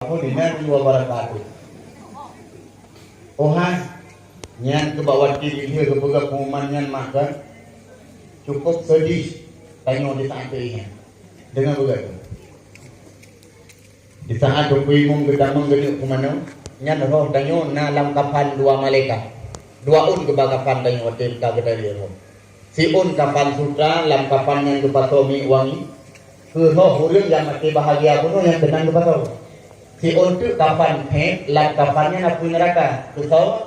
Warahmatullahi wabarakatuh. Ohan nyan ke bawah diri dia ke pegang pengumuman nyan makan cukup sedih tanya di saat ini dengan begitu. Di saat tu imam kita menggeduk ke mana nyan roh tanya na lam kapal dua malaikat. Dua un ke kapal tanya hotel ka kita dia roh. Si un kapal sutra lam kapal nyan ke patomi wangi. Ke roh hurun yang mati bahagia pun yang tenang ke patau. Si untuk kapan lam kapannya napu neraka kesau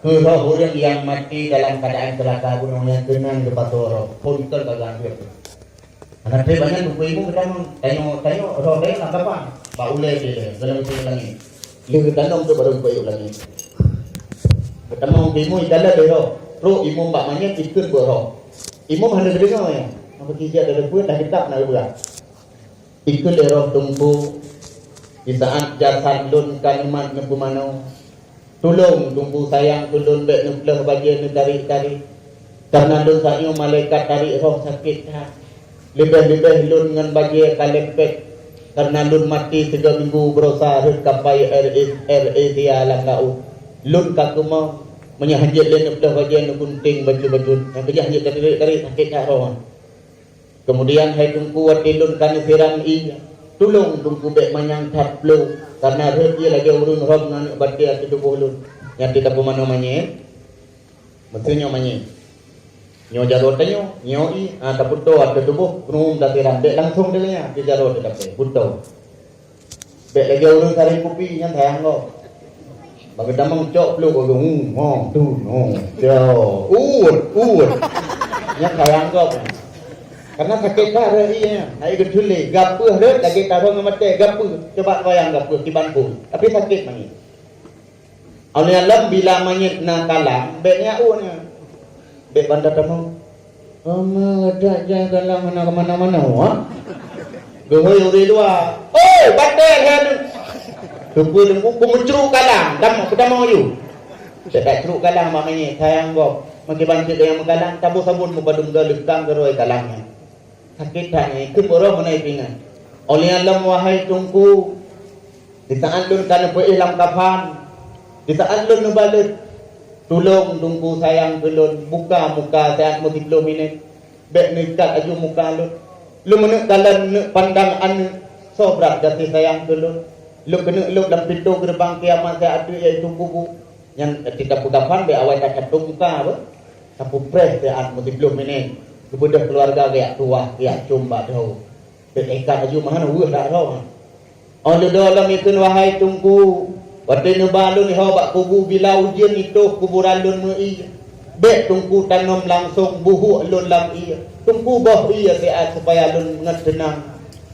ke roh orang yang mati dalam keadaan celaka gunung yang tenang di patoro punten kagak dia. Anak dia banyak buku ibu kita tanya roh dia nak kapan? Pak ulai dia dalam sini lagi. Dia tanam tu baru buku lagi. Ketemu ibu jalan dia roh ibu mbak banyak ikut roh. Ibu hendak dengar ya. Apa kijak ada pun dah kitab nak buat. Ikut dia roh tumpu. Di saat jasad lun kalimat nebu manau tolong tumpu sayang tulun bek nublah bagian tarik-tarik karena lun sa'yo malaikat tarik roh sakit lebih-lebih lun ngan bagian kalepet karena lun mati 3 minggu berosa rut kapai RA alam lau lun kakuma menyahajat lun nublah bagian nukunting baju-baju yang kejahajat tarik-tarik sakit roh. Kemudian hai tumpu wati lun kan siram tolong tunggu bek manyang taplo karena dia lagi urun rob ngan berarti ada tubuh lun yang kita pemano manye maksudnya manye nyo jaro tanyo nyo i ataupun to ada tubuh rum dah tiram bek langsung dia di jaro dia dapat puto bek lagi urun taring kopi yang sayang lo bagi damang cok lu ko tu no jo yang sayang kau karena sakit darah iya, naik gedule, gapuh red lagi taruh ngemate, gapuh, coba bayang gapuh di Bandung, tapi sakit mani. Oleh alam bila manyit na kalam, beknya unya, bek bandar tamu, ada aja kalam mana, wah, gehoy uri dua, bandar kan, kepuh dengku mencuru kalam, dam kita mau you, tak ceruk kalam mamanya, sayang gop, makin banyak yang mengkalang, sabun muka dungga lekang geroi kalangnya. Sakit tak ni, itu borong menaik pingan. Oleh alam wahai tungku, di saat lun kan be'ilam kapan, di saat lun nubalit, tolong tungku sayang kelun, buka muka sayang mau 30 minit, bek nikat aju muka lun, lu menek kalan pandang anu, sobrak jati sayang kelun, lu kena lu dalam pintu gerbang kiamat saya ada iaitu buku, yang tidak kapan bek awal tak catung muka apa, sapu pres sayang mau 30 minit. Kemudian keluarga kayak tua, kayak cumba tahu. Ikan aju mana wah tak tahu. Oleh dalam itu wahai tungku, waktu nubalun hobak kubu bila ujian itu kuburan lun mei. Bek tungku tanam langsung buhu lun lam iya. Tungku bah iya seat supaya lun ngat tenang.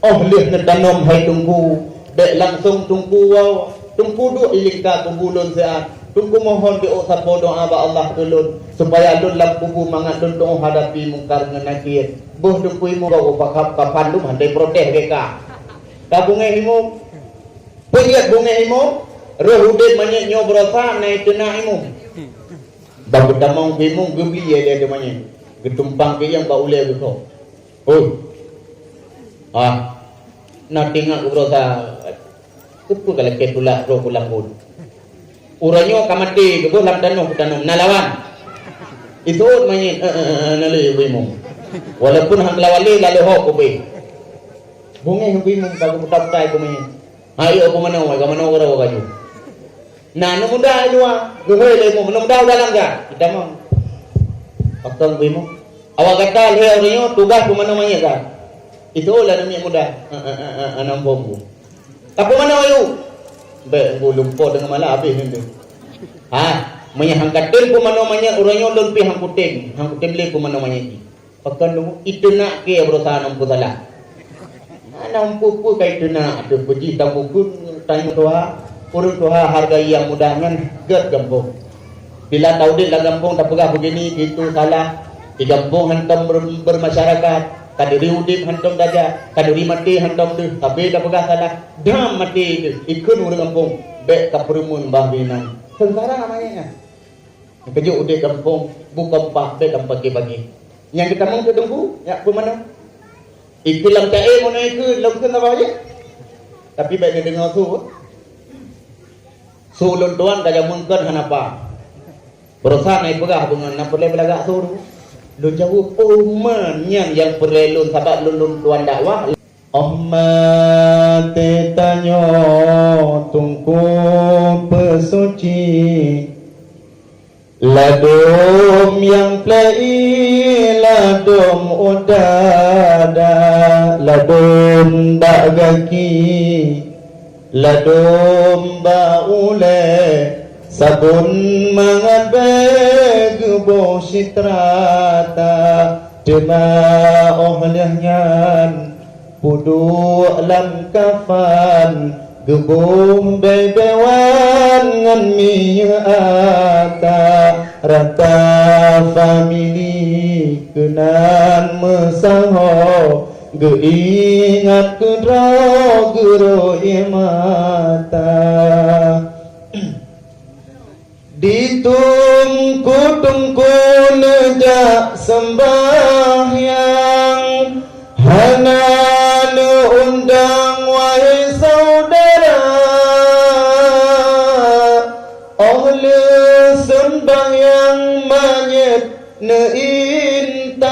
Lih ngetanam hai tungku. Bek langsung tungku wow. Tungku duk ilingka kubu lun seat. Tunggu mohon doa sapo doa ba Allah tulun supaya lun lam kubu mangat lun doa hadapi mungkar dengan nakir. Boh tunggu imu kau pakap kapan lu handai protes mereka. Ka bunga imu. Puyat bunga imu. Roh udin manyek nyo berosa naik tenang imu. Babu damang imu gebli ya dia demanya. Getumpang ke yang ba ule gitu. Nak tengok berosa. Kupu kalau ketulak roh pulang pun. Uranyo kamati kebuh lam tanum nalawan itu main nali bimung walaupun hang lawali lalu ho kubi bunga bimung kalau mutab tai kumi ayo aku mana ora kaju nah nu muda dua gehoy lemu nu muda dalam ga kita mau akang bimung awak kata le uranyo tugas ku mana manya ka itu lah namanya muda anam bombu tapi mana ayo be lumpur dengan malah habis ni. Menyangkatin ku mana manya uranyo lun pi hang kuting le ku mana manya iki. Pakan lu itu nak ke berusaha nampu salah. Nampu ku kai tu nak tu puji tamu ku tanya Tuhan, urut Tuhan harga yang mudahan get gampung. Bila tahu dia gampung tak pegah begini itu salah. Di gampung hantam bermasyarakat. Kadiri udip hantam daja, kadiri mati hantam tu, tapi dah pegah salah. Dam mati tu, ikut urang kampung, bek kaperumun bahwinan. Sengsara namanya. Kejuk udip kampung, buka pah bek kampung pagi-pagi. Yang kita mau ketemu, ya ke mana? Ikut lam cae mana ikut, lam tu apa aja? Tapi bek dengar tu, Sulun tuan kaya mungkin kenapa? Berusaha naik pegah dengan nak perlu belagak suruh. Lu jawab umannya yang perlu sahabat lulun tuan dakwah. Ahmad tanya tungku pesuci ladum yang plai ladum udada ladum bagaki ladum baule sabun mengabeg bositrata dema ohlahnya pudu lam kafan gebum bebewan ngan miata rata famili kenan mesaho geingat kudro gero mata ditungku nejak sembahyang hanan undang wahai saudara oleh sembahyang manyet neintan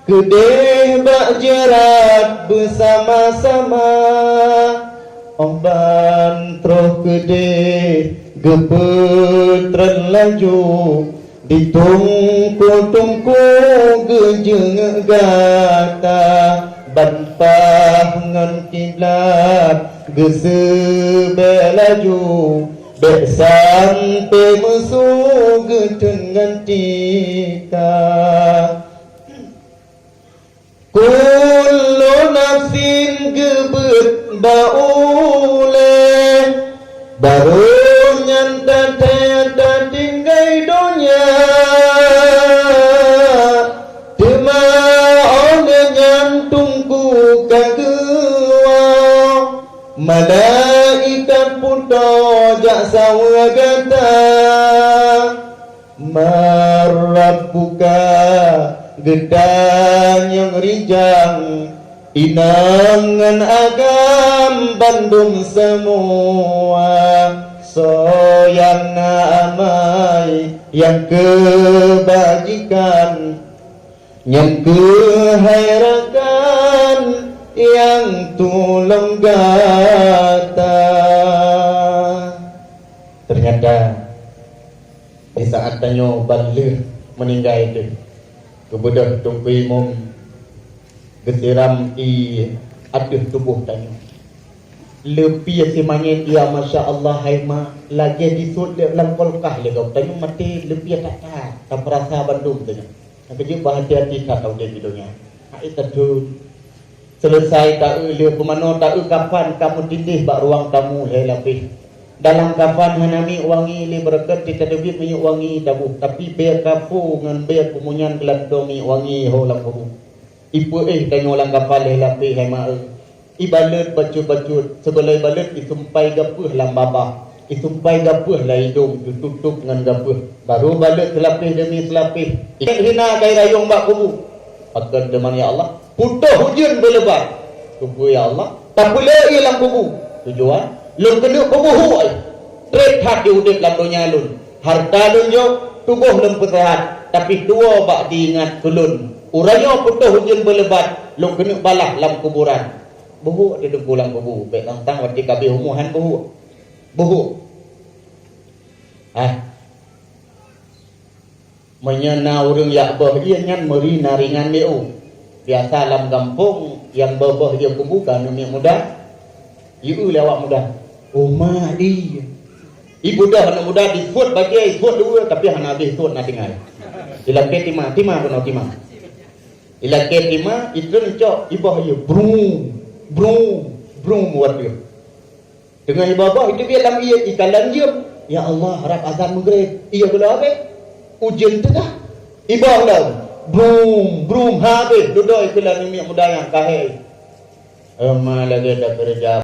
kedeh bak jerat bersama-sama omban troh kedeh gepetran laju ditungku-tungku gejeng gata bantah ngan kiblat gesebe laju dek sampai musuh gedengan tika kullu nafsin gebet baule baru nyanta tiada tinggai dunia tema oleh nyantungku kagua malaikat puto jaksa wagata marabbuka gedang yang rijang inangan agam bandung semua soyang amai yang kebajikan yang kehairakan yang tulung gata. Ternyata di saat tanyo balik meninggal itu kebedah tunggu imam gesiram i aduh tubuh tanyo lebih semangat ia masya Allah hai ma lagi disut dalam kolkah legau tanyo mati lebih tak merasa bandung tanyo kerja berhati-hati tak tahu dia videonya itu tu selesai tak le pemano tak kapan kamu tindih bak ruang tamu hai lebih dalam kapan hanami wangi li berkat kita lebih punya wangi tabu tapi biar kapu ngan biar pumunyan keladongi wangi ho lampu ipu tanyo lang kapal hai lebih hai ma ibalut bacut-bacut sebelai balut isumpai gapuh lam babah isumpai gapuh lah hidung ditutup dengan gapuh baru balut selapih demi selapih ikan hina kai rayung bak kubu akan deman ya Allah putuh hujan berlebat kubu ya Allah tak boleh ilang kubu tujuan lun kena kubu huai trek hak diudip lam dunia lun harta lun jo tubuh lun sehat tapi dua bak diingat kulun uranya putuh hujan berlebat lun kena balah lam kuburan buhu dia pulang buhu baik tentang waktu kabeh umuhan buhu menyena urang yak bah ia nyan meri naringan meu biasa dalam kampung yang bebah dia kubukan umi muda iu lewat muda umah di ibu dah anak muda disebut bagi disebut dua tapi hana habis disebut nak tinggal ilaket timah kena timah ilaket timah itu cok ibah ia brum buat dia dengan ibabah itu dia dalam ia ikalan dia ya Allah harap azan maghrib ia bila habis ujian tengah ibah dalam brum habis duduk ikalan minyak muda yang kahir lagi dah kerja